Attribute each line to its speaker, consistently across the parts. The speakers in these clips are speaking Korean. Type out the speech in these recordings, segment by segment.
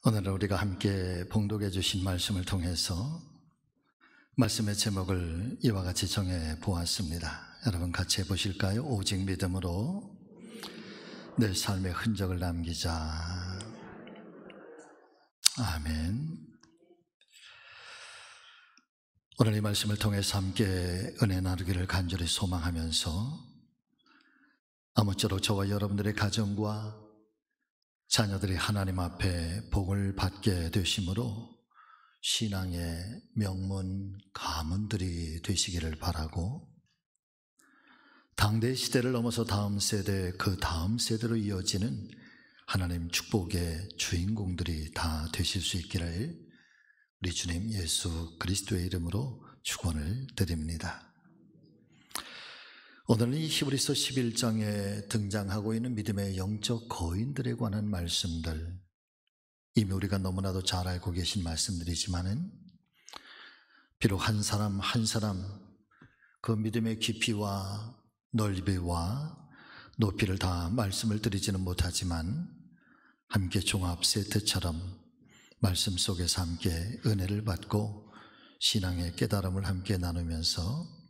Speaker 1: 오늘 우리가 함께 봉독해 주신 말씀을 통해서 말씀의 제목을 이와 같이 정해 보았습니다. 여러분 같이 해보실까요? 오직 믿음으로 내 삶의 흔적을 남기자. 아멘. 오늘 이 말씀을 통해서 함께 은혜 나누기를 간절히 소망하면서 아무쪼록 저와 여러분들의 가정과 자녀들이 하나님 앞에 복을 받게 되심으로 신앙의 명문, 가문들이 되시기를 바라고, 당대 시대를 넘어서 다음 세대, 그 다음 세대로 이어지는 하나님 축복의 주인공들이 다 되실 수 있기를 우리 주님 예수 그리스도의 이름으로 축원을 드립니다. 오늘은 이 히브리서 11장에 등장하고 있는 믿음의 영적 거인들에 관한 말씀들, 이미 우리가 너무나도 잘 알고 계신 말씀들이지만은 비록 한 사람 한 사람 그 믿음의 깊이와 넓이와 높이를 다 말씀을 드리지는 못하지만 함께 종합 세트처럼 말씀 속에서 함께 은혜를 받고 신앙의 깨달음을 함께 나누면서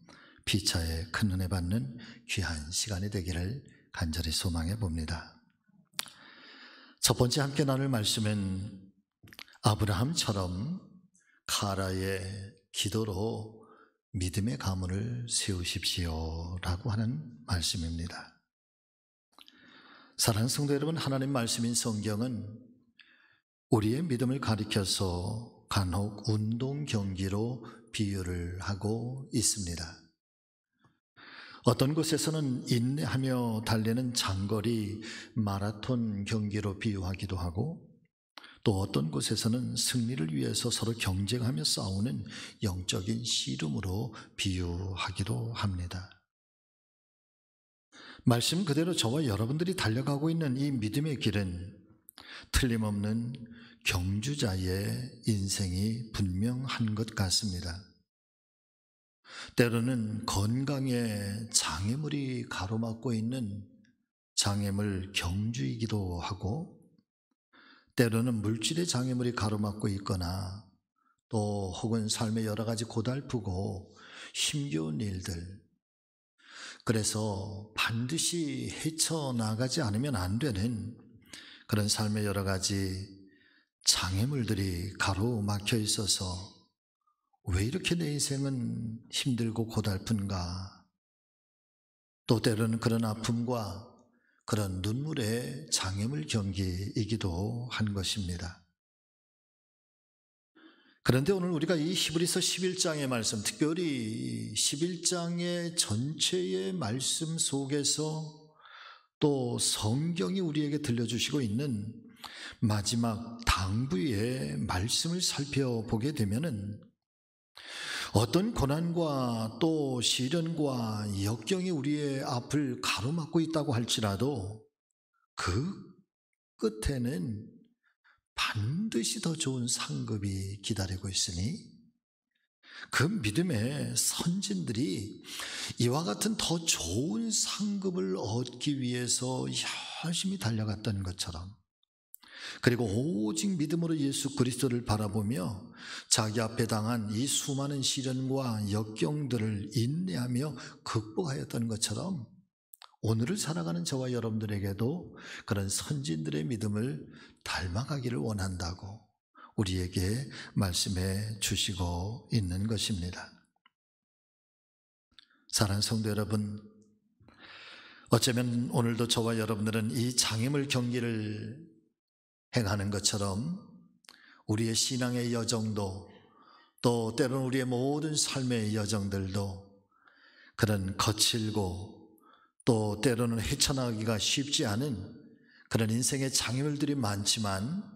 Speaker 1: 피차에 큰 은혜 받는 귀한 시간이 되기를 간절히 소망해 봅니다. 첫 번째 함께 나눌 말씀은 아브라함처럼 카라의 기도로 믿음의 가문을 세우십시오 라고 하는 말씀입니다. 사랑하는 성도 여러분, 하나님 말씀인 성경은 우리의 믿음을 가리켜서 간혹 운동 경기로 비유를 하고 있습니다. 어떤 곳에서는 인내하며 달리는 장거리 마라톤 경기로 비유하기도 하고, 또 어떤 곳에서는 승리를 위해서 서로 경쟁하며 싸우는 영적인 씨름으로 비유하기도 합니다. 말씀 그대로 저와 여러분들이 달려가고 있는 이 믿음의 길은 틀림없는 경주자의 인생이 분명한 것 같습니다. 때로는 건강에 장애물이 가로막고 있는 장애물 경주이기도 하고, 때로는 물질의 장애물이 가로막고 있거나 또 혹은 삶의 여러 가지 고달프고 힘겨운 일들, 그래서 반드시 헤쳐나가지 않으면 안 되는 그런 삶의 여러 가지 장애물들이 가로막혀 있어서 왜 이렇게 내 인생은 힘들고 고달픈가? 또 때로는 그런 아픔과 그런 눈물의 장애물 경기이기도 한 것입니다. 그런데 오늘 우리가 이 히브리서 11장의 말씀, 특별히 11장의 전체의 말씀 속에서 또 성경이 우리에게 들려주시고 있는 마지막 당부의 말씀을 살펴보게 되면은 어떤 고난과 또 시련과 역경이 우리의 앞을 가로막고 있다고 할지라도 그 끝에는 반드시 더 좋은 상급이 기다리고 있으니 그 믿음의 선진들이 이와 같은 더 좋은 상급을 얻기 위해서 열심히 달려갔던 것처럼, 그리고 오직 믿음으로 예수 그리스도를 바라보며 자기 앞에 당한 이 수많은 시련과 역경들을 인내하며 극복하였던 것처럼 오늘을 살아가는 저와 여러분들에게도 그런 선진들의 믿음을 닮아가기를 원한다고 우리에게 말씀해 주시고 있는 것입니다. 사랑하는 성도 여러분, 어쩌면 오늘도 저와 여러분들은 이 장애물 경기를 행하는 것처럼 우리의 신앙의 여정도, 또 때로는 우리의 모든 삶의 여정들도 그런 거칠고 또 때로는 헤쳐나가기가 쉽지 않은 그런 인생의 장애물들이 많지만,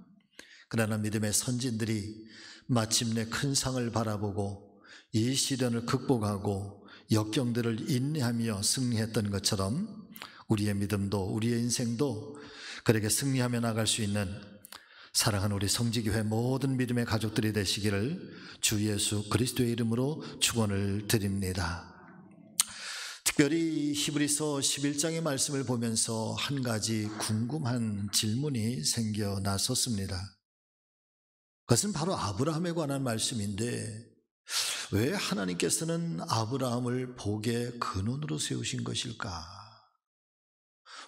Speaker 1: 그러나 믿음의 선진들이 마침내 큰 상을 바라보고 이 시련을 극복하고 역경들을 인내하며 승리했던 것처럼 우리의 믿음도, 우리의 인생도 그렇게 승리하며 나갈 수 있는 사랑하는 우리 성지교회 모든 믿음의 가족들이 되시기를 주 예수 그리스도의 이름으로 축원을 드립니다. 특별히 히브리서 11장의 말씀을 보면서 한 가지 궁금한 질문이 생겨났었습니다. 그것은 바로 아브라함에 관한 말씀인데 왜 하나님께서는 아브라함을 복의 근원으로 세우신 것일까?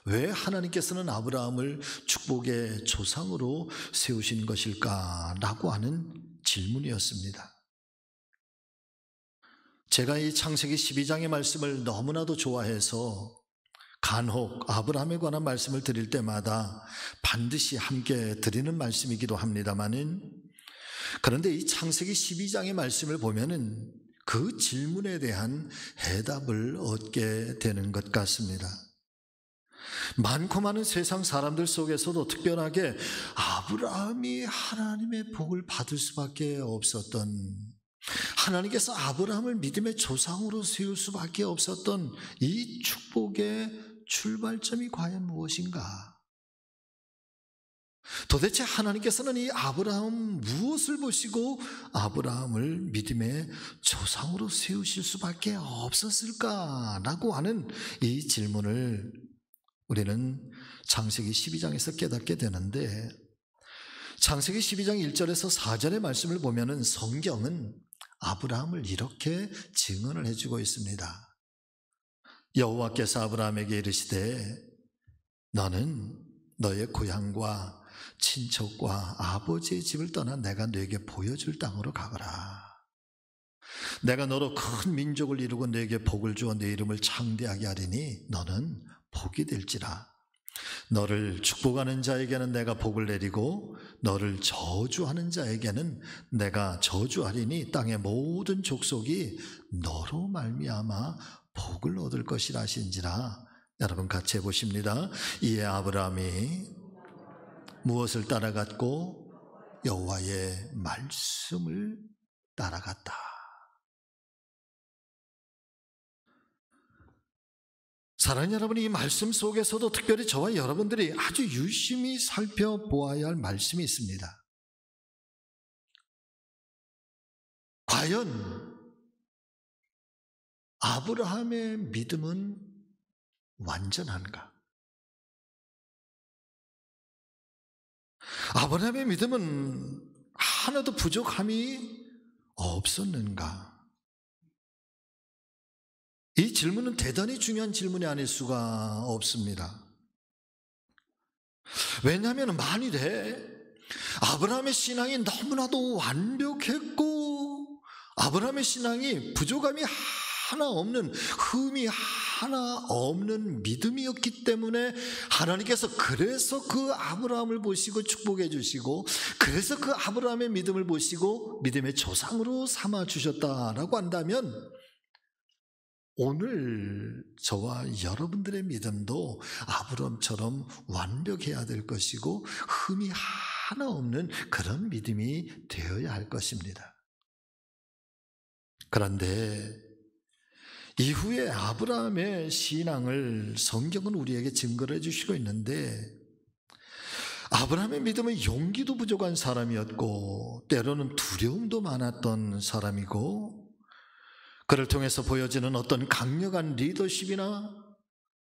Speaker 1: 왜 하나님께서는 아브라함을 축복의 조상으로 세우신 것일까? 라고 하는 질문이었습니다. 제가 이 창세기 12장의 말씀을 너무나도 좋아해서 간혹 아브라함에 관한 말씀을 드릴 때마다 반드시 함께 드리는 말씀이기도 합니다마는, 그런데 이 창세기 12장의 말씀을 보면은 그 질문에 대한 해답을 얻게 되는 것 같습니다. 많고 많은 세상 사람들 속에서도 특별하게 아브라함이 하나님의 복을 받을 수밖에 없었던, 하나님께서 아브라함을 믿음의 조상으로 세울 수밖에 없었던 이 축복의 출발점이 과연 무엇인가? 도대체 하나님께서는 이 아브라함 무엇을 보시고 아브라함을 믿음의 조상으로 세우실 수밖에 없었을까라고 하는 이 질문을 우리는 창세기 12장에서 깨닫게 되는데, 창세기 12장 1절에서 4절의 말씀을 보면은 성경은 아브라함을 이렇게 증언을 해주고 있습니다. 여호와께서 아브라함에게 이르시되 너는 너의 고향과 친척과 아버지의 집을 떠나 내가 너에게 보여줄 땅으로 가거라. 내가 너로 큰 민족을 이루고 너에게 복을 주어 내 이름을 창대하게 하리니 너는 복이 될지라. 너를 축복하는 자에게는 내가 복을 내리고 너를 저주하는 자에게는 내가 저주하리니 땅의 모든 족속이 너로 말미암아 복을 얻을 것이라 하신지라. 여러분 같이 해보십니다. 이에 아브라함이 무엇을 따라갔고 여호와의 말씀을 따라갔다. 사랑하는 여러분, 이 말씀 속에서도 특별히 저와 여러분들이 아주 유심히 살펴보아야 할 말씀이 있습니다. 과연 아브라함의 믿음은 완전한가? 아브라함의 믿음은 하나도 부족함이 없었는가? 이 질문은 대단히 중요한 질문이 아닐 수가 없습니다. 왜냐하면 만일에 아브라함의 신앙이 너무나도 완벽했고 아브라함의 신앙이 부족함이 하나 없는, 흠이 하나 없는 믿음이었기 때문에 하나님께서 그래서 그 아브라함을 보시고 축복해 주시고, 그래서 그 아브라함의 믿음을 보시고 믿음의 조상으로 삼아 주셨다라고 한다면, 오늘 저와 여러분들의 믿음도 아브라함처럼 완벽해야 될 것이고 흠이 하나 없는 그런 믿음이 되어야 할 것입니다. 그런데 이후에 아브라함의 신앙을 성경은 우리에게 증거를 해주시고 있는데, 아브라함의 믿음은 용기도 부족한 사람이었고 때로는 두려움도 많았던 사람이고, 그를 통해서 보여지는 어떤 강력한 리더십이나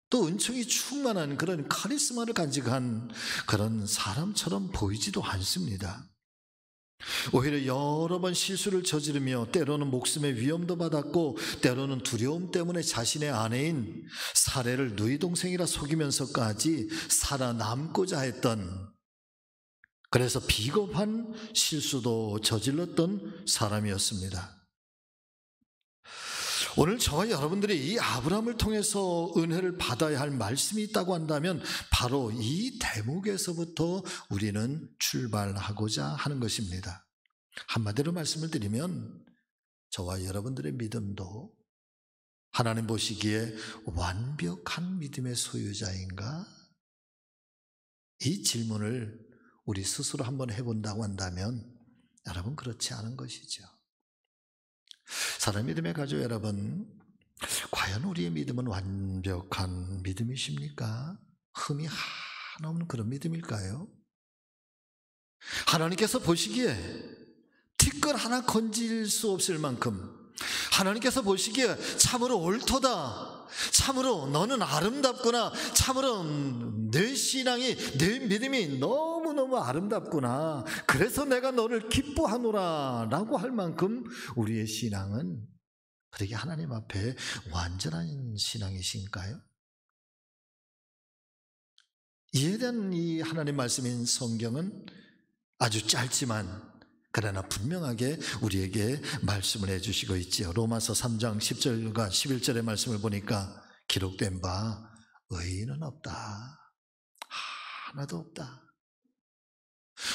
Speaker 1: 또 은총이 충만한 그런 카리스마를 간직한 그런 사람처럼 보이지도 않습니다. 오히려 여러 번 실수를 저지르며 때로는 목숨의 위험도 받았고 때로는 두려움 때문에 자신의 아내인 사레를 누이 동생이라 속이면서까지 살아남고자 했던, 그래서 비겁한 실수도 저질렀던 사람이었습니다. 오늘 저와 여러분들이 이 아브라함을 통해서 은혜를 받아야 할 말씀이 있다고 한다면 바로 이 대목에서부터 우리는 출발하고자 하는 것입니다. 한마디로 말씀을 드리면 저와 여러분들의 믿음도 하나님 보시기에 완벽한 믿음의 소유자인가? 이 질문을 우리 스스로 한번 해본다고 한다면 여러분, 그렇지 않은 것이죠. 사랑하는 믿음의 가족 여러분, 과연 우리의 믿음은 완벽한 믿음이십니까? 흠이 하나 없는 그런 믿음일까요? 하나님께서 보시기에 티끌 하나 건질 수 없을 만큼, 하나님께서 보시기에 참으로 옳도다, 참으로 너는 아름답구나, 참으로 내 신앙이, 내 믿음이 너무너무 아름답구나, 그래서 내가 너를 기뻐하노라 라고 할 만큼 우리의 신앙은 그렇게 하나님 앞에 완전한 신앙이신가요? 이에 대한 이 하나님 말씀인 성경은 아주 짧지만 그러나 분명하게 우리에게 말씀을 해주시고 있지요. 로마서 3장 10절과 11절의 말씀을 보니까 기록된 바 의인은 없다, 하나도 없다.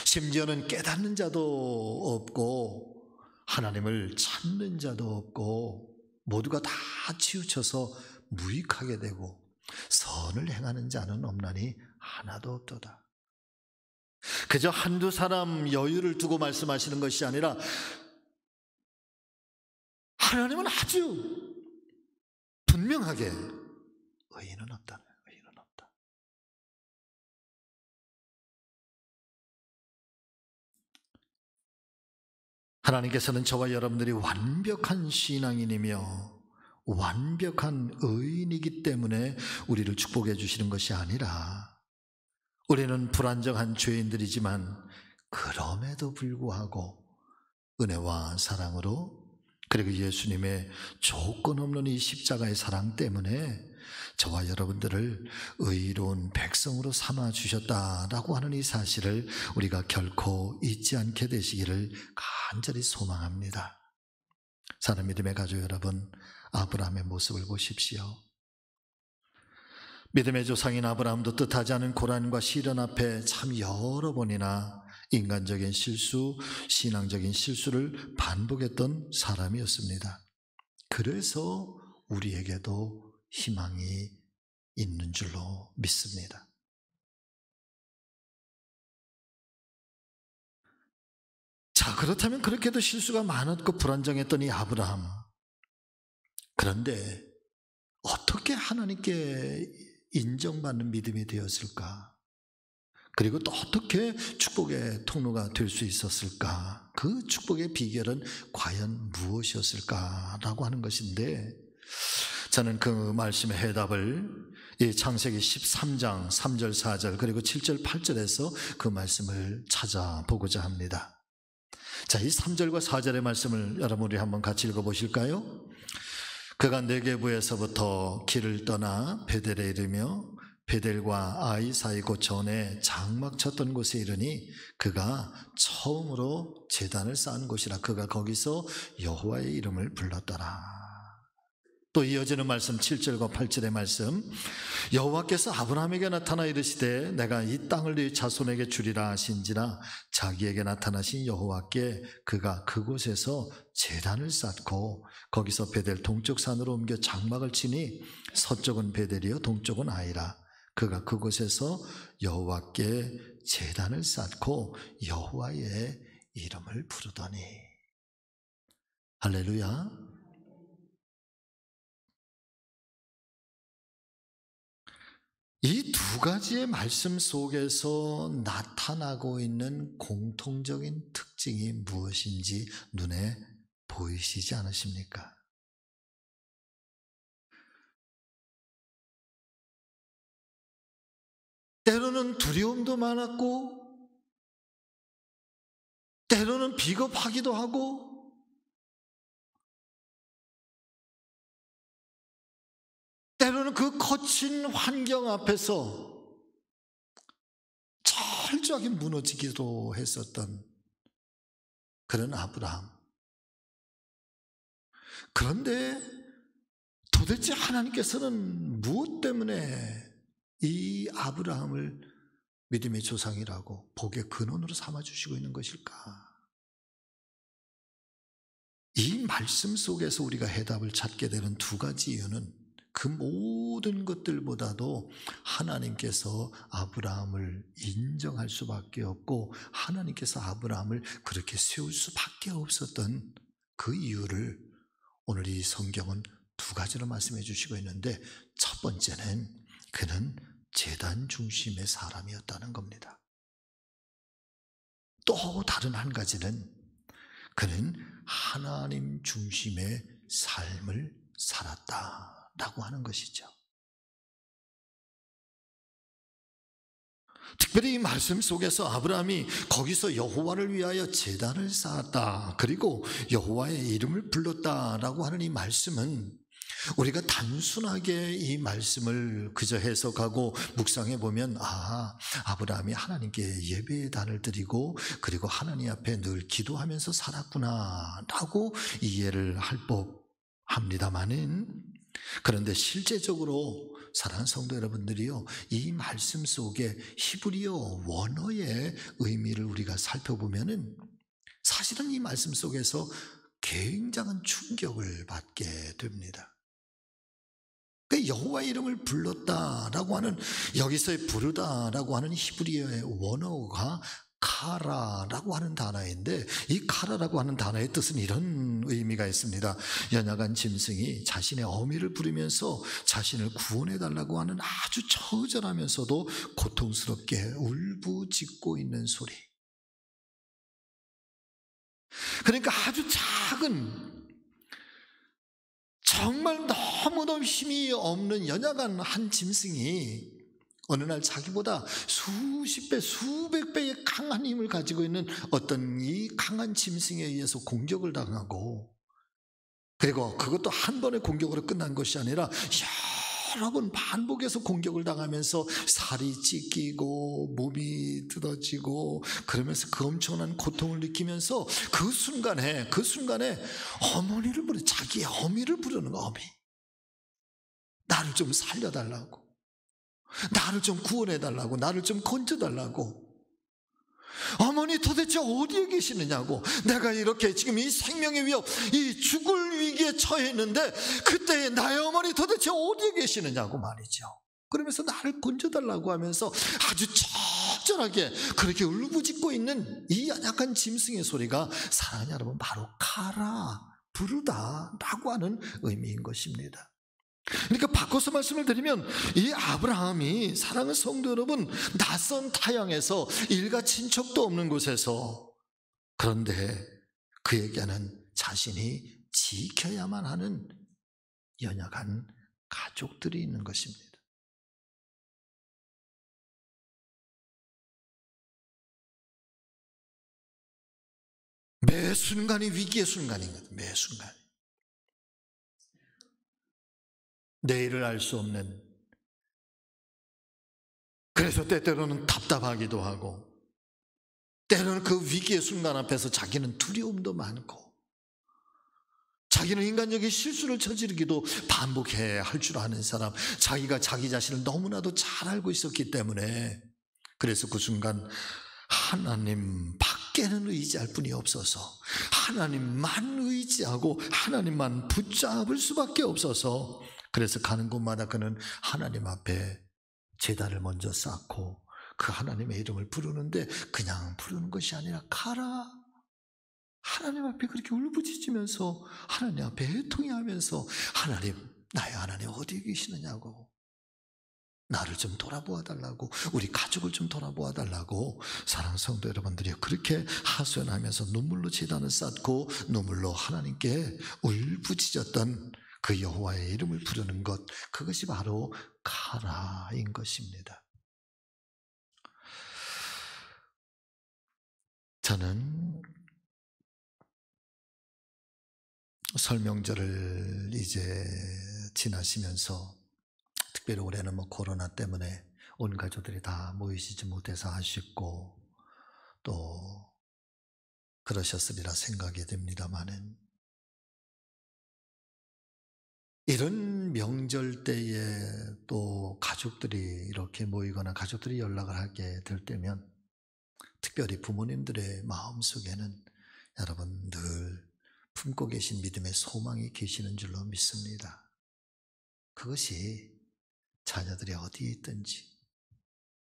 Speaker 1: 심지어는 깨닫는 자도 없고 하나님을 찾는 자도 없고 모두가 다 치우쳐서 무익하게 되고 선을 행하는 자는 없나니 하나도 없도다. 그저 한두 사람 여유를 두고 말씀하시는 것이 아니라 하나님은 아주 분명하게 의인은 없다, 의인은 없다. 하나님께서는 저와 여러분들이 완벽한 신앙인이며 완벽한 의인이기 때문에 우리를 축복해 주시는 것이 아니라 우리는 불완전한 죄인들이지만 그럼에도 불구하고 은혜와 사랑으로 그리고 예수님의 조건 없는 이 십자가의 사랑 때문에 저와 여러분들을 의로운 백성으로 삼아 주셨다라고 하는 이 사실을 우리가 결코 잊지 않게 되시기를 간절히 소망합니다. 사랑하는 믿음의 가족 여러분, 아브라함의 모습을 보십시오. 믿음의 조상인 아브라함도 뜻하지 않은 고난과 시련 앞에 참 여러 번이나 인간적인 실수, 신앙적인 실수를 반복했던 사람이었습니다. 그래서 우리에게도 희망이 있는 줄로 믿습니다. 자, 그렇다면 그렇게도 실수가 많았고 불안정했던 이 아브라함, 그런데 어떻게 하나님께 인정받는 믿음이 되었을까? 그리고 또 어떻게 축복의 통로가 될 수 있었을까? 그 축복의 비결은 과연 무엇이었을까라고 하는 것인데, 저는 그 말씀의 해답을 이 창세기 13장 3절 4절 그리고 7절 8절에서 그 말씀을 찾아보고자 합니다. 자, 이 3절과 4절의 말씀을 여러분이 한번 같이 읽어보실까요? 그가 네게부에서부터 길을 떠나 베델에 이르며 베델과 아이 사이 곧 전에 장막 쳤던 곳에 이르니 그가 처음으로 제단을 쌓은 곳이라. 그가 거기서 여호와의 이름을 불렀더라. 또 이어지는 말씀 7절과 8절의 말씀, 여호와께서 아브라함에게 나타나 이르시되 내가 이 땅을 네 자손에게 주리라 하신지라. 자기에게 나타나신 여호와께 그가 그곳에서 제단을 쌓고 거기서 베델 동쪽 산으로 옮겨 장막을 치니 서쪽은 베델이요 동쪽은 아이라. 그가 그곳에서 여호와께 제단을 쌓고 여호와의 이름을 부르더니. 할렐루야. 이 두 가지의 말씀 속에서 나타나고 있는 공통적인 특징이 무엇인지 눈에 보이시지 않으십니까? 때로는 두려움도 많았고, 때로는 비겁하기도 하고, 때로는 그 거친 환경 앞에서 철저하게 무너지기도 했었던 그런 아브라함. 그런데 도대체 하나님께서는 무엇 때문에 이 아브라함을 믿음의 조상이라고 복의 근원으로 삼아주시고 있는 것일까? 이 말씀 속에서 우리가 해답을 찾게 되는 두 가지 이유는 그 모든 것들보다도 하나님께서 아브라함을 인정할 수밖에 없고 하나님께서 아브라함을 그렇게 세울 수밖에 없었던 그 이유를 오늘 이 성경은 두 가지로 말씀해 주시고 있는데, 첫 번째는 그는 제단 중심의 사람이었다는 겁니다. 또 다른 한 가지는 그는 하나님 중심의 삶을 살았다라고 하는 것이죠. 특별히 이 말씀 속에서 아브라함이 거기서 여호와를 위하여 제단을 쌓았다, 그리고 여호와의 이름을 불렀다라고 하는 이 말씀은 우리가 단순하게 이 말씀을 그저 해석하고 묵상해 보면 아브라함이 하나님께 예배의 단을 드리고 그리고 하나님 앞에 늘 기도하면서 살았구나 라고 이해를 할 법합니다마는, 그런데 실제적으로 사랑하는 성도 여러분들이요, 이 말씀 속에 히브리어 원어의 의미를 우리가 살펴보면은 사실은 이 말씀 속에서 굉장한 충격을 받게 됩니다. 여호와의 이름을 불렀다라고 하는, 여기서의 부르다라고 하는 히브리어의 원어가 카라라고 하는 단어인데, 이 카라라고 하는 단어의 뜻은 이런 의미가 있습니다. 연약한 짐승이 자신의 어미를 부르면서 자신을 구원해달라고 하는 아주 처절하면서도 고통스럽게 울부짖고 있는 소리. 그러니까 아주 작은, 정말 너무너무 힘이 없는 연약한 한 짐승이 어느 날 자기보다 수십 배, 수백 배의 강한 힘을 가지고 있는 어떤 이 강한 짐승에 의해서 공격을 당하고, 그리고 그것도 한 번의 공격으로 끝난 것이 아니라 여러 번 반복해서 공격을 당하면서 살이 찢기고 몸이 뜯어지고 그러면서 그 엄청난 고통을 느끼면서 그 순간에 어머니를 부르, 자기의 어미를 부르는 거. 어미, 나를 좀 살려달라고, 나를 좀 구원해달라고, 나를 좀 건져달라고. 어머니 도대체 어디에 계시느냐고. 내가 이렇게 지금 이 생명의 위협, 이 죽을 위기에 처해 있는데 그때 나의 어머니 도대체 어디에 계시느냐고 말이죠. 그러면서 나를 건져달라고 하면서 아주 적절하게 그렇게 울부짖고 있는 이 연약한 짐승의 소리가, 사랑하는 여러분, 바로 카라, 부르다 라고 하는 의미인 것입니다. 그러니까 바꿔서 말씀을 드리면, 이 아브라함이, 사랑하는 성도 여러분, 낯선 타향에서 일가 친척도 없는 곳에서, 그런데 그에게는 자신이 지켜야만 하는 연약한 가족들이 있는 것입니다. 매 순간이 위기의 순간인 거예요. 매 순간. 내일을 알 수 없는, 그래서 때때로는 답답하기도 하고, 때로는 그 위기의 순간 앞에서 자기는 두려움도 많고, 자기는 인간적인 실수를 저지르기도 반복해야 할 줄 아는 사람, 자기가 자기 자신을 너무나도 잘 알고 있었기 때문에, 그래서 그 순간 하나님 밖에는 의지할 뿐이 없어서 하나님만 의지하고 하나님만 붙잡을 수밖에 없어서, 그래서 가는 곳마다 그는 하나님 앞에 제단을 먼저 쌓고 그 하나님의 이름을 부르는데, 그냥 부르는 것이 아니라 가라, 하나님 앞에 그렇게 울부짖으면서 하나님 앞에 애통해하면서, 하나님, 나의 하나님 어디에 계시느냐고, 나를 좀 돌아보아 달라고, 우리 가족을 좀 돌아보아 달라고, 사랑하는 성도 여러분들이 그렇게 하소연하면서 눈물로 제단을 쌓고 눈물로 하나님께 울부짖었던 그 여호와의 이름을 부르는 것, 그것이 바로 카라인 것입니다. 저는 설명절을 이제 지나시면서, 특별히 올해는 코로나 때문에 온 가족들이 다 모이시지 못해서 아쉽고 또 그러셨으리라 생각이 됩니다마는, 이런 명절 때에 또 가족들이 이렇게 모이거나 가족들이 연락을 하게 될 때면, 특별히 부모님들의 마음속에는 여러분 늘 품고 계신 믿음의 소망이 계시는 줄로 믿습니다. 그것이 자녀들이 어디에 있든지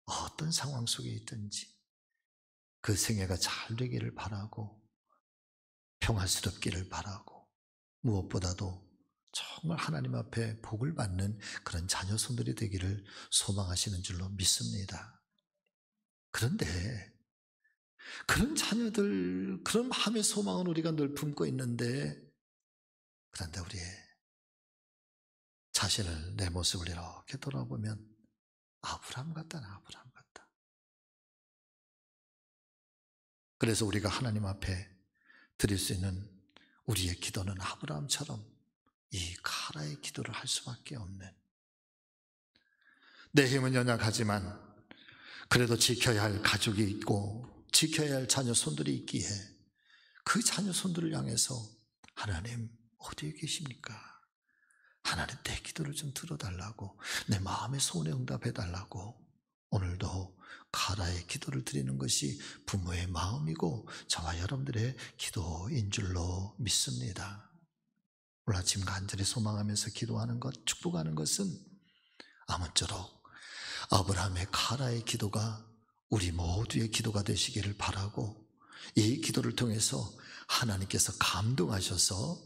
Speaker 1: 어떤 상황 속에 있든지 그 생애가 잘 되기를 바라고 평화스럽기를 바라고, 무엇보다도 정말 하나님 앞에 복을 받는 그런 자녀손들이 되기를 소망하시는 줄로 믿습니다. 그런데 그런 자녀들, 그런 마음의 소망은 우리가 늘 품고 있는데, 그런데 우리의 자신을, 내 모습을 이렇게 돌아보면 아브라함 같다, 아브라함 같다. 그래서 우리가 하나님 앞에 드릴 수 있는 우리의 기도는 아브라함처럼 이 카라의 기도를 할 수밖에 없는, 내 힘은 연약하지만 그래도 지켜야 할 가족이 있고 지켜야 할 자녀 손들이 있기에 그 자녀 손들을 향해서 하나님 어디에 계십니까? 하나님 내 기도를 좀 들어달라고, 내 마음의 소원에 응답해달라고 오늘도 카라의 기도를 드리는 것이 부모의 마음이고 저와 여러분들의 기도인 줄로 믿습니다. 오늘 아침 간절히 소망하면서 기도하는 것, 축복하는 것은 아무쪼록 아브라함의 카라의 기도가 우리 모두의 기도가 되시기를 바라고, 이 기도를 통해서 하나님께서 감동하셔서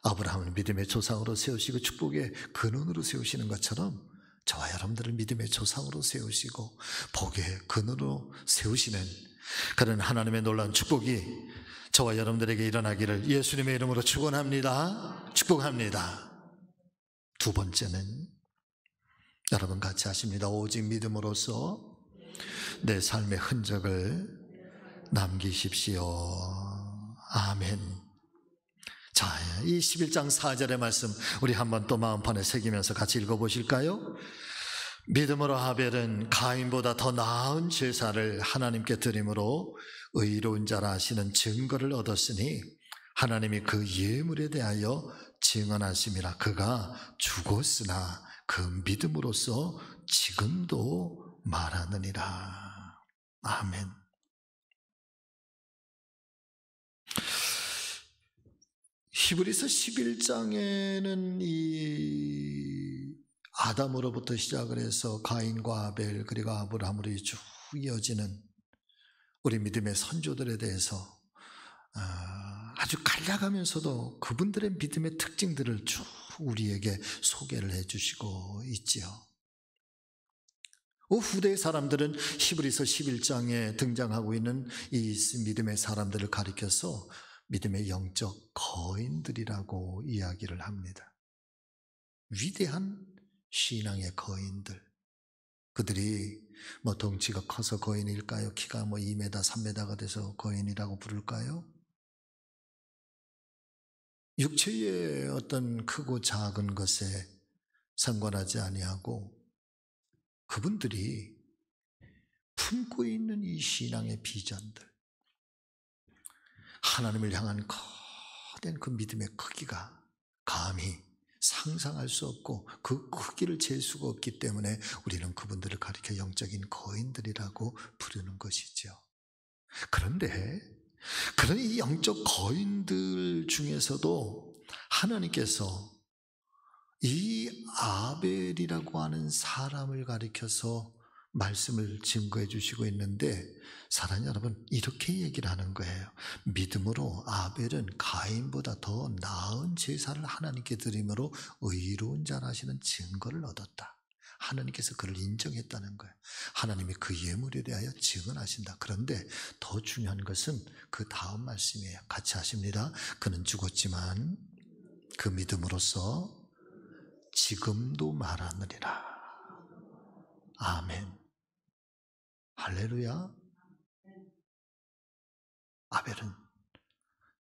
Speaker 1: 아브라함을 믿음의 조상으로 세우시고 축복의 근원으로 세우시는 것처럼 저와 여러분들을 믿음의 조상으로 세우시고 복의 근원으로 세우시는 그런 하나님의 놀라운 축복이 저와 여러분들에게 일어나기를 예수님의 이름으로 축원합니다. 축복합니다. 두 번째는 여러분 같이 하십니다. 오직 믿음으로써 내 삶의 흔적을 남기십시오. 아멘. 자, 이 11장 4절의 말씀 우리 한번 또 마음판에 새기면서 같이 읽어보실까요? 믿음으로 아벨은 가인보다 더 나은 제사를 하나님께 드림으로 의로운 자라 하시는 증거를 얻었으니 하나님이 그 예물에 대하여 증언하심이라. 그가 죽었으나 그 믿음으로써 지금도 말하느니라. 아멘. 히브리서 11장에는 이 아담으로부터 시작을 해서 가인과 아벨 그리고 아브라함으로 쭉 이어지는 우리 믿음의 선조들에 대해서 아주 간략하면서도 그분들의 믿음의 특징들을 쭉 우리에게 소개를 해주시고 있지요. 후대의 사람들은 히브리서 11장에 등장하고 있는 이 믿음의 사람들을 가리켜서 믿음의 영적 거인들이라고 이야기를 합니다. 위대한 신앙의 거인들. 그들이 덩치가 커서 거인일까요? 키가 2m, 3m가 돼서 거인이라고 부를까요? 육체의 어떤 크고 작은 것에 상관하지 아니하고 그분들이 품고 있는 이 신앙의 비전들, 하나님을 향한 거대한 그 믿음의 크기가 감히 상상할 수 없고 그 크기를 잴 수가 없기 때문에 우리는 그분들을 가리켜 영적인 거인들이라고 부르는 것이죠. 그런데 그런 이 영적 거인들 중에서도 하나님께서 이 아벨이라고 하는 사람을 가리켜서 말씀을 증거해 주시고 있는데, 사랑하는 여러분, 이렇게 얘기를 하는 거예요. 믿음으로 아벨은 가인보다 더 나은 제사를 하나님께 드림으로 의로운 자라 하시는 증거를 얻었다. 하나님께서 그를 인정했다는 거예요. 하나님이 그 예물에 대하여 증언하신다. 그런데 더 중요한 것은 그 다음 말씀이에요. 같이 하십니다. 그는 죽었지만 그 믿음으로써 지금도 말하느니라. 아멘. 할렐루야. 아벨은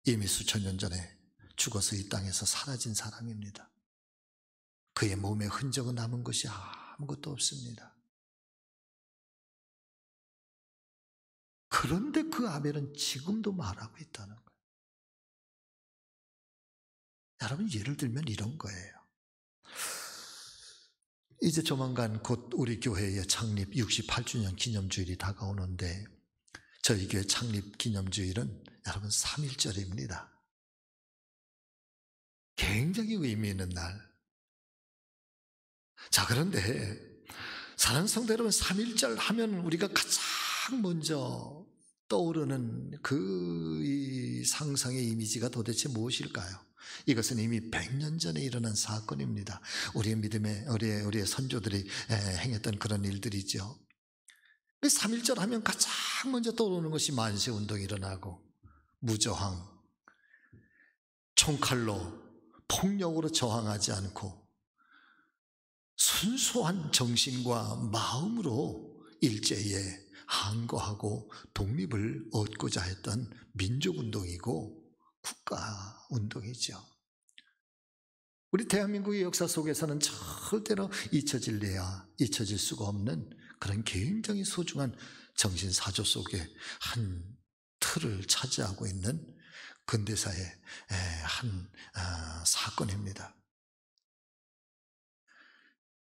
Speaker 1: 이미 수천 년 전에 죽어서 이 땅에서 사라진 사람입니다. 그의 몸에 흔적은 남은 것이 아무것도 없습니다. 그런데 그 아벨은 지금도 말하고 있다는 거예요. 여러분, 예를 들면 이런 거예요. 이제 조만간 곧 우리 교회의 창립 68주년 기념주일이 다가오는데, 저희 교회 창립 기념주일은 여러분 3.1절입니다. 굉장히 의미 있는 날. 자, 그런데 사랑하는 성도 여러분, 3.1절 하면 우리가 가장 먼저 떠오르는 이 상상의 이미지가 도대체 무엇일까요? 이것은 이미 100년 전에 일어난 사건입니다. 우리의 믿음의 우리의 선조들이 행했던 그런 일들이죠. 3.1절 하면 가장 먼저 떠오르는 것이 만세운동이 일어나고 무저항, 총칼로 폭력으로 저항하지 않고 순수한 정신과 마음으로 일제에 항거하고 독립을 얻고자 했던 민족운동이고 국가운동이죠. 우리 대한민국의 역사 속에서는 절대로 잊혀질 수가 없는 그런 굉장히 소중한 정신사조 속에 한 틀을 차지하고 있는 근대사의 한 사건입니다.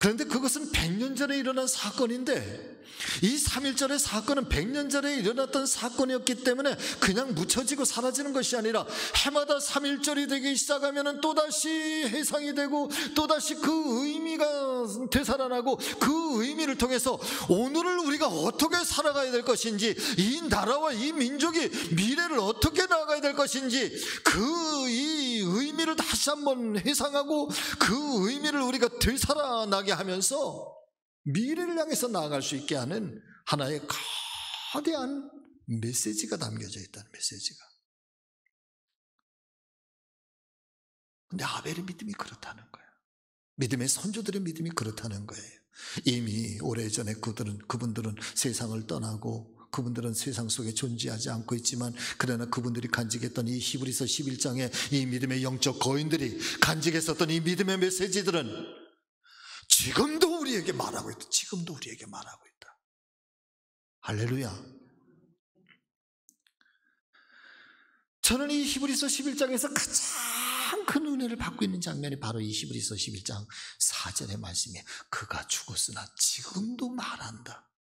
Speaker 1: 그런데 그것은 100년 전에 일어난 사건인데 이 3.1절의 사건은 100년 전에 일어났던 사건이었기 때문에 그냥 묻혀지고 사라지는 것이 아니라 해마다 3.1절이 되기 시작하면 또다시 해상이 되고 또다시 그 의미가 되살아나고 그 의미를 통해서 오늘을 우리가 어떻게 살아가야 될 것인지, 이 나라와 이 민족이 미래를 어떻게 나아가야 될 것인지 이 의미를 다시 한번 회상하고 그 의미를 우리가 되살아나게 하면서 미래를 향해서 나아갈 수 있게 하는 하나의 거대한 메시지가 담겨져 있다는 메시지가. 근데 아벨의 믿음이 그렇다는 거예요. 믿음의 선조들의 믿음이 그렇다는 거예요. 이미 오래전에 그분들은 세상을 떠나고 그분들은 세상 속에 존재하지 않고 있지만, 그러나 그분들이 간직했던 이 히브리서 11장의 이 믿음의 영적 거인들이 간직했었던 이 믿음의 메시지들은 지금도 우리에게 말하고 있다. 지금도 우리에게 말하고 있다. 할렐루야. 저는 이 히브리서 11장에서 가장 큰 은혜를 받고 있는 장면이 바로 이 히브리서 11장 4절의 말씀이에요. 그가 죽었으나 지금도 말한다.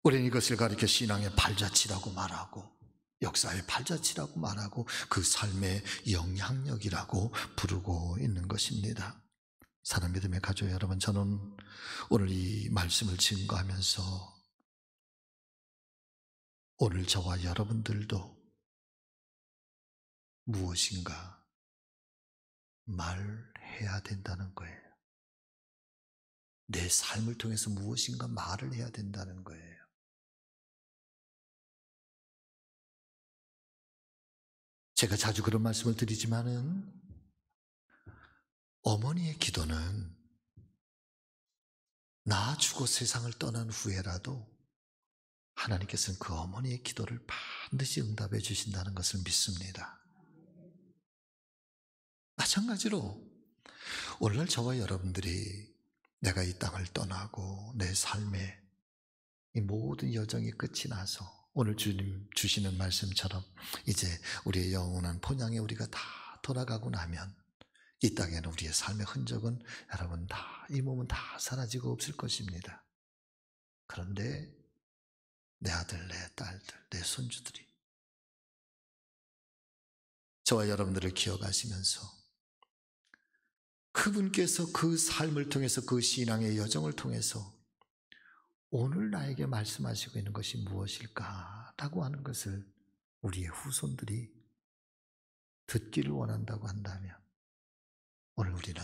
Speaker 1: 우리는 이것을 가리켜 신앙의 발자취라고 말하고 역사의 발자취라고 말하고 그 삶의 영향력이라고 부르고 있는 것입니다. 사랑 믿음의 가족 여러분, 저는 오늘 이 말씀을 증거하면서 오늘 저와 여러분들도 무엇인가 말해야 된다는 거예요. 내 삶을 통해서 무엇인가 말을 해야 된다는 거예요. 제가 자주 그런 말씀을 드리지만은 어머니의 기도는 나 죽어 세상을 떠난 후에라도 하나님께서는 그 어머니의 기도를 반드시 응답해 주신다는 것을 믿습니다. 마찬가지로 오늘날 저와 여러분들이 내가 이 땅을 떠나고 내 삶의 이 모든 여정이 끝이 나서 오늘 주님 주시는 말씀처럼 이제 우리의 영원한 본향에 우리가 다 돌아가고 나면 이 땅에는 우리의 삶의 흔적은 여러분 다, 이 몸은 다 사라지고 없을 것입니다. 그런데 내 아들, 내 딸들, 내 손주들이 저와 여러분들을 기억하시면서 그분께서 그 삶을 통해서 그 신앙의 여정을 통해서 오늘 나에게 말씀하시고 있는 것이 무엇일까라고 하는 것을 우리의 후손들이 듣기를 원한다고 한다면 오늘 우리는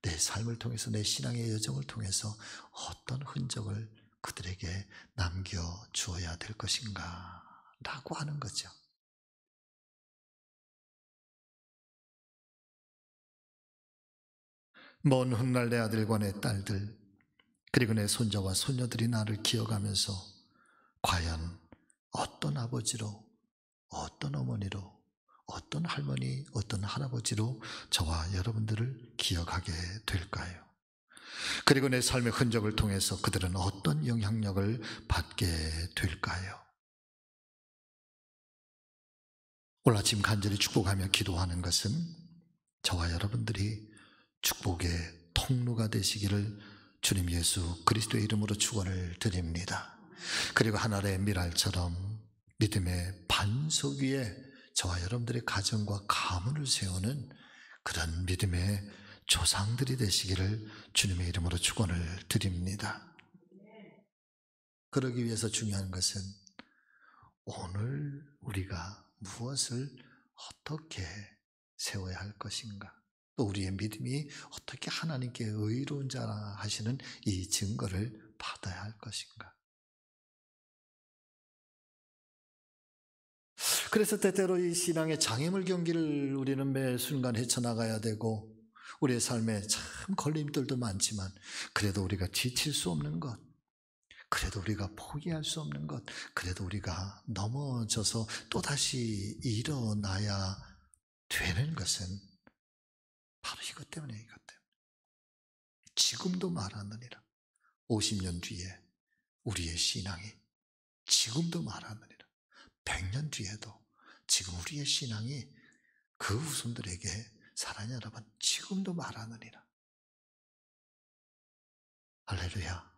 Speaker 1: 내 삶을 통해서 내 신앙의 여정을 통해서 어떤 흔적을 그들에게 남겨주어야 될 것인가 라고 하는 거죠. 먼 훗날 내 아들과 내 딸들 그리고 내 손자와 손녀들이 나를 기억하면서 과연 어떤 아버지로, 어떤 어머니로, 어떤 할머니, 어떤 할아버지로 저와 여러분들을 기억하게 될까요? 그리고 내 삶의 흔적을 통해서 그들은 어떤 영향력을 받게 될까요? 오늘 아침 간절히 축복하며 기도하는 것은 저와 여러분들이 축복의 통로가 되시기를 주님 예수 그리스도의 이름으로 축원을 드립니다. 그리고 하늘의 미랄처럼 믿음의 반석 위에 저와 여러분들의 가정과 가문을 세우는 그런 믿음의 조상들이 되시기를 주님의 이름으로 축원을 드립니다. 그러기 위해서 중요한 것은 오늘 우리가 무엇을 어떻게 세워야 할 것인가, 또 우리의 믿음이 어떻게 하나님께 의로운 자라 하시는 이 증거를 받아야 할 것인가. 그래서 때때로 이 신앙의 장애물 경기를 우리는 매 순간 헤쳐나가야 되고, 우리의 삶에 참 걸림돌도 많지만 그래도 우리가 지칠 수 없는 것, 그래도 우리가 포기할 수 없는 것, 그래도 우리가 넘어져서 또다시 일어나야 되는 것은 바로 이것 때문에, 이것 때문에. 지금도 말하느니라. 50년 뒤에 우리의 신앙이 지금도 말하느니라. 100년 뒤에도 지금 우리의 신앙이 그 후손들에게, 사랑하는 여러분, 지금도 말하느니라. 할렐루야.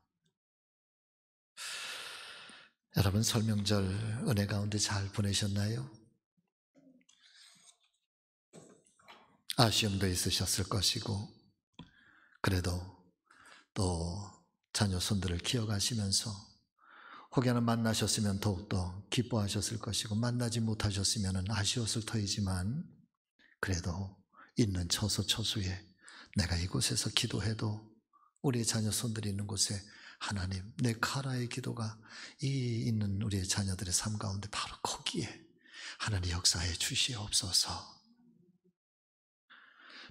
Speaker 1: 여러분, 설명절 은혜 가운데 잘 보내셨나요? 아쉬움도 있으셨을 것이고, 그래도 또 자녀 손들을 기억하시면서, 혹여나 만나셨으면 더욱더 기뻐하셨을 것이고, 만나지 못하셨으면 아쉬웠을 터이지만, 그래도 있는 처소처소에 내가 이곳에서 기도해도 우리의 자녀 손들이 있는 곳에 하나님, 내 카라의 기도가 이 있는 우리의 자녀들의 삶 가운데 바로 거기에 하나님 역사해 주시옵소서.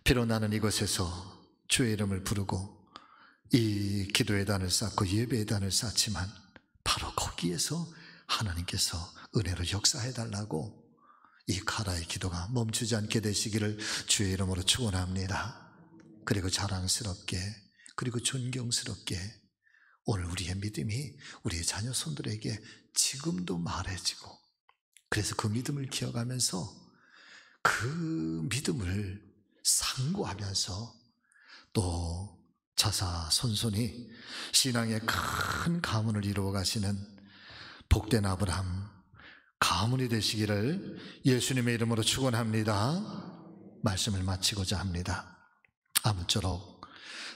Speaker 1: 비록 나는 이곳에서 주의 이름을 부르고 이 기도의 단을 쌓고 예배의 단을 쌓지만 바로 거기에서 하나님께서 은혜로 역사해 달라고, 이 카라의 기도가 멈추지 않게 되시기를 주의 이름으로 축원합니다. 그리고 자랑스럽게, 그리고 존경스럽게 오늘 우리의 믿음이 우리의 자녀 손들에게 지금도 말해지고, 그래서 그 믿음을 기억하면서 그 믿음을 상고하면서 또 자사손손이 신앙의 큰 가문을 이루어 가시는 복된 아브라함 가문이 되시기를 예수님의 이름으로 축원합니다. 말씀을 마치고자 합니다. 아무쪼록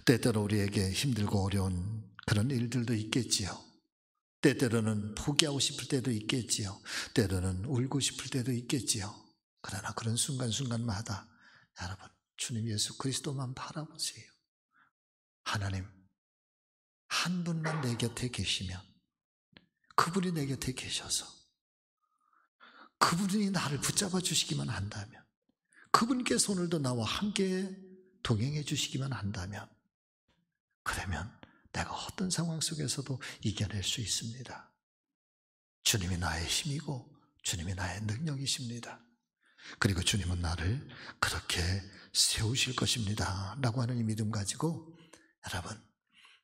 Speaker 1: 때때로 우리에게 힘들고 어려운 그런 일들도 있겠지요. 때때로는 포기하고 싶을 때도 있겠지요. 때로는 울고 싶을 때도 있겠지요. 그러나 그런 순간순간마다 여러분, 주님 예수 그리스도만 바라보세요. 하나님, 한 분만 내 곁에 계시면, 그분이 내 곁에 계셔서 그분이 나를 붙잡아 주시기만 한다면, 그분께서 오늘도 나와 함께 동행해 주시기만 한다면, 그러면 내가 어떤 상황 속에서도 이겨낼 수 있습니다. 주님이 나의 힘이고 주님이 나의 능력이십니다. 그리고 주님은 나를 그렇게 세우실 것입니다 라고 하는 이 믿음 가지고, 여러분,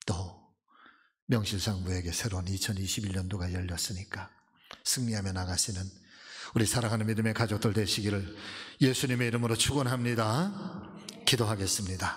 Speaker 1: 또 명실상부에게 새로운 2021년도가 열렸으니까 승리하며 나가시는 우리 사랑하는 믿음의 가족들 되시기를 예수님의 이름으로 축원합니다. 기도하겠습니다.